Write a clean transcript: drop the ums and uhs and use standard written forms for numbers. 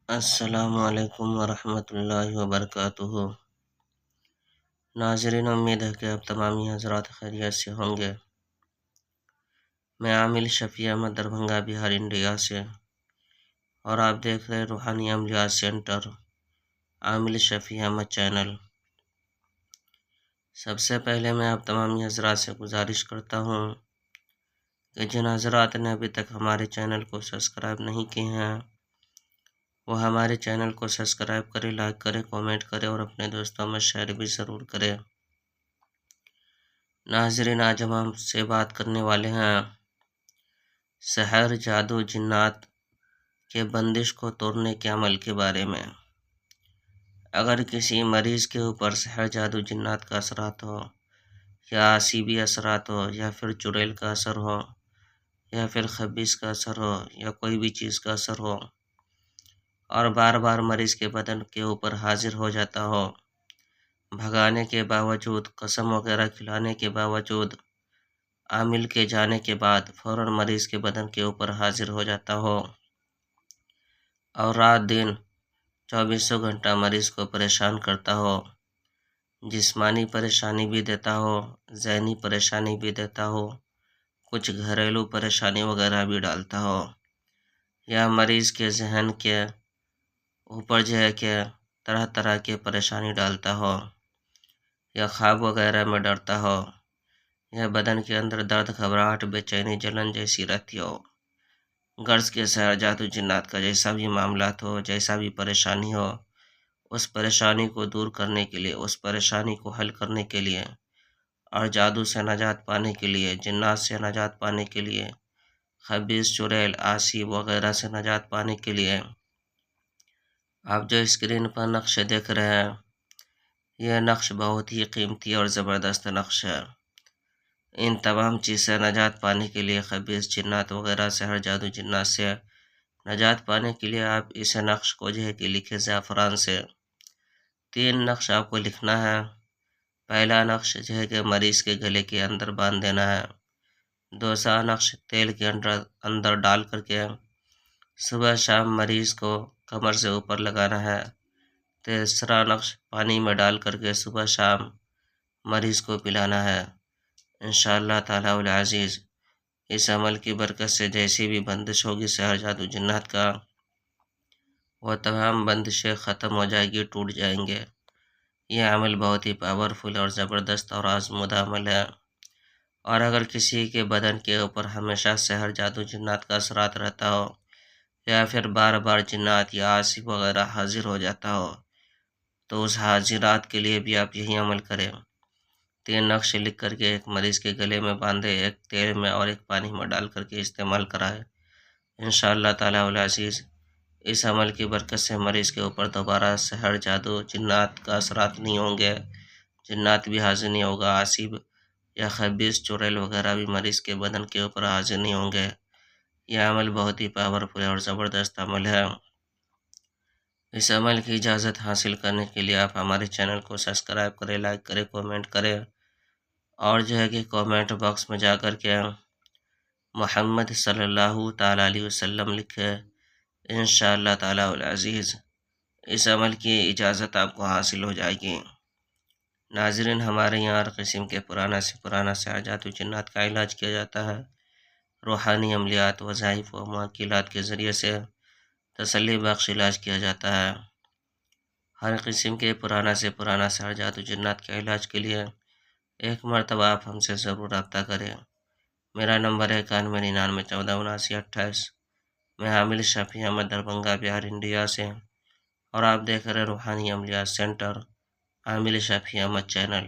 السلام علیکم ورحمۃ اللہ وبرکاتہ۔ ناظرین، امید ہے کہ اب تمامی حضرات خیریت سے ہوں گے۔ میں عامل شفیع احمد دربھنگہ بہار انڈیا سے، اور آپ دیکھ رہے روحانی عملیات سینٹر عامل شفیع احمد چینل۔ سب سے پہلے میں آپ تمامی حضرات سے گزارش کرتا ہوں کہ جن حضرات نے ابھی تک ہمارے چینل کو سبسکرائب نہیں کیے ہیں وہ ہمارے چینل کو سبسکرائب کرے، لائک کرے، کامنٹ کرے اور اپنے دوستوں میں شیئر بھی ضرور کرے۔ ناظرین، آج ہم آپ سے بات کرنے والے ہیں سحر، جادو، جنات کے بندش کو توڑنے کے عمل کے بارے میں۔ اگر کسی مریض کے اوپر سحر، جادو، جنات کا اثرات ہو، یا عصیبی اثرات ہو، یا پھر چڑیل کا اثر ہو، یا پھر خبیث کا اثر ہو، یا کوئی بھی چیز کا اثر ہو، اور بار بار مریض کے بدن کے اوپر حاضر ہو جاتا ہو، بھگانے کے باوجود، قسم وغیرہ کھلانے کے باوجود، عامل کے جانے کے بعد فوراً مریض کے بدن کے اوپر حاضر ہو جاتا ہو، اور رات دن 24 گھنٹہ مریض کو پریشان کرتا ہو، جسمانی پریشانی بھی دیتا ہو، ذہنی پریشانی بھی دیتا ہو، کچھ گھریلو پریشانی وغیرہ بھی ڈالتا ہو، یا مریض کے ذہن کے اوپر جو ہے کہ طرح طرح کے پریشانی ڈالتا ہو، یا خواب وغیرہ میں ڈرتا ہو، یا بدن کے اندر درد، گھبراہٹ، بے چینی، جلن جیسی رہتی ہو، غرض کے سحر، جادو، جنات کا جیسا بھی معاملات ہو، جیسا بھی پریشانی ہو، اس پریشانی کو دور کرنے کے لیے، اس پریشانی کو حل کرنے کے لیے، اور جادو سے نجات پانے کے لیے، جنات سے نجات پانے کے لیے، خبیث، چڑیل، عصیب وغیرہ سے نجات پانے کے لیے، آپ جو اسکرین پر نقش دیکھ رہے ہیں، یہ نقش بہت ہی قیمتی اور زبردست نقش ہے۔ ان تمام چیز سے نجات پانے کے لیے، خبیث، جنات وغیرہ، سحر، جادو، جنات سے نجات پانے کے لیے آپ اس نقش کو جو ہے کہ لکھے زعفران سے 3 نقش آپ کو لکھنا ہے۔ پہلا نقش جو ہے کہ مریض کے گلے کے اندر باندھ دینا ہے۔ دوسرا نقش تیل کے اندر ڈال کر کے صبح شام مریض کو کمر سے اوپر لگانا ہے۔ تیسرا نقش پانی میں ڈال کر کے صبح شام مریض کو پلانا ہے۔ انشاءاللہ تعالی العزیز اس عمل کی برکت سے جیسی بھی بندش ہوگی سحر، جادو، جنات کا، وہ تمام بندشیں ختم ہو جائے گی، ٹوٹ جائیں گے۔ یہ عمل بہت ہی پاورفل اور زبردست اور آزمودہ عمل ہے، اور اگر کسی کے بدن کے اوپر ہمیشہ سحر، جادو، جنات کا اثرات رہتا ہو، یا پھر بار بار جنات یا عصیب وغیرہ حاضر ہو جاتا ہو، تو اس حاضرات کے لیے بھی آپ یہی عمل کریں۔ 3 نقش لکھ کر کے ایک مریض کے گلے میں باندھے، ایک تیل میں اور ایک پانی میں ڈال کر کے استعمال کرائے۔ انشاءاللہ تعالی العزیز اس عمل کی برکت سے مریض کے اوپر دوبارہ سحر، جادو، جنات کا اثرات نہیں ہوں گے، جنات بھی حاضر نہیں ہوگا، عصیب یا خبیث، چڑیل وغیرہ بھی مریض کے بدن کے اوپر حاضر نہیں ہوں گے۔ یہ عمل بہت ہی پاورفل اور زبردست عمل ہے۔ اس عمل کی اجازت حاصل کرنے کے لیے آپ ہمارے چینل کو سبسکرائب کریں، لائک کریں، کامنٹ کریں، اور جو ہے کہ کامنٹ باکس میں جا کر کے محمد صلی اللہ تعالیٰ علیہ وسلم لکھے۔ انشاءاللہ تعالی العزیز اس عمل کی اجازت آپ کو حاصل ہو جائے گی۔ ناظرین، ہمارے یہاں ہر قسم کے پرانا سے پرانا سحر، جادو، جنات کا علاج کیا جاتا ہے۔ روحانی عملیات، وظائف و معقولات کے ذریعے سے تسلی بخش علاج کیا جاتا ہے۔ ہر قسم کے پرانا سے پرانا سحر، جادو، جنات کے علاج کے لیے ایک مرتبہ آپ ہم سے ضرور رابطہ کریں۔ میرا نمبر ہے 9199147928۔ میں عامل شفیع احمد دربھنگہ بہار انڈیا سے، اور آپ دیکھ رہے روحانی عملیات سینٹر عامل شفیع احمد چینل۔